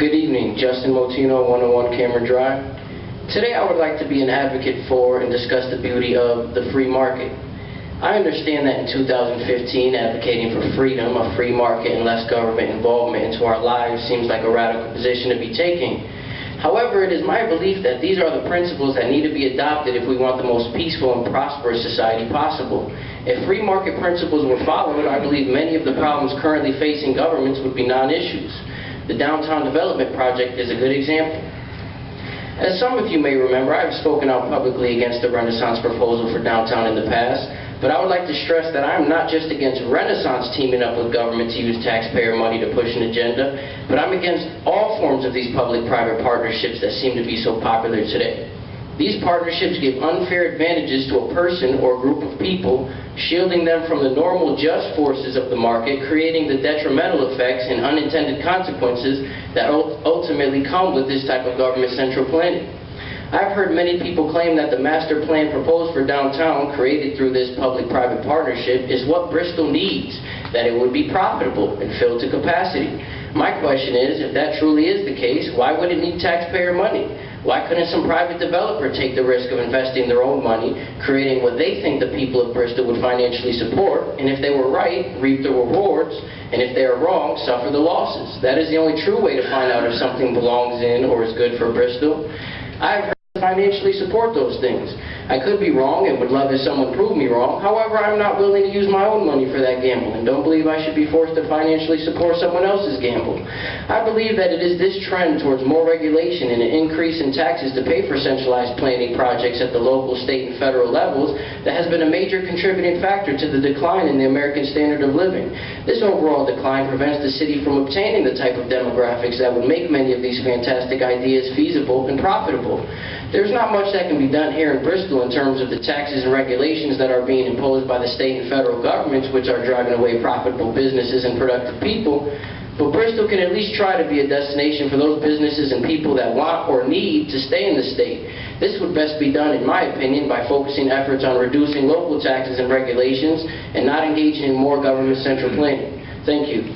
Good evening, Justin Motino, 101 Cameron Drive. Today I would like to be an advocate for and discuss the beauty of the free market. I understand that in 2015, advocating for freedom, a free market, and less government involvement into our lives seems like a radical position to be taking. However, it is my belief that these are the principles that need to be adopted if we want the most peaceful and prosperous society possible. If free market principles were followed, I believe many of the problems currently facing governments would be non-issues. The Downtown Development Project is a good example. As some of you may remember, I have spoken out publicly against the Renaissance proposal for downtown in the past, but I would like to stress that I am not just against Renaissance teaming up with government to use taxpayer money to push an agenda, but I'm against all forms of these public-private partnerships that seem to be so popular today. These partnerships give unfair advantages to a person or group of people, shielding them from the normal just forces of the market, creating the detrimental effects and unintended consequences that ultimately come with this type of government central planning. I've heard many people claim that the master plan proposed for downtown, created through this public-private partnership, is what Bristol needs, that it would be profitable and filled to capacity. My question is, if that truly is the case, why would it need taxpayer money? Why couldn't some private developer take the risk of investing their own money, creating what they think the people of Bristol would financially support, and if they were right, reap the rewards, and if they are wrong, suffer the losses? That is the only true way to find out if something belongs in or is good for Bristol. I've heard financially support those things. I could be wrong and would love if someone proved me wrong. However, I'm not willing to use my own money for that gamble and don't believe I should be forced to financially support someone else's gamble. I believe that it is this trend towards more regulation and an increase in taxes to pay for centralized planning projects at the local, state, and federal levels that has been a major contributing factor to the decline in the American standard of living. This overall decline prevents the city from obtaining the type of demographics that would make many of these fantastic ideas feasible and profitable. There's not much that can be done here in Bristol in terms of the taxes and regulations that are being imposed by the state and federal governments, which are driving away profitable businesses and productive people. But Bristol can at least try to be a destination for those businesses and people that want or need to stay in the state. This would best be done, in my opinion, by focusing efforts on reducing local taxes and regulations and not engaging in more government central planning. Thank you.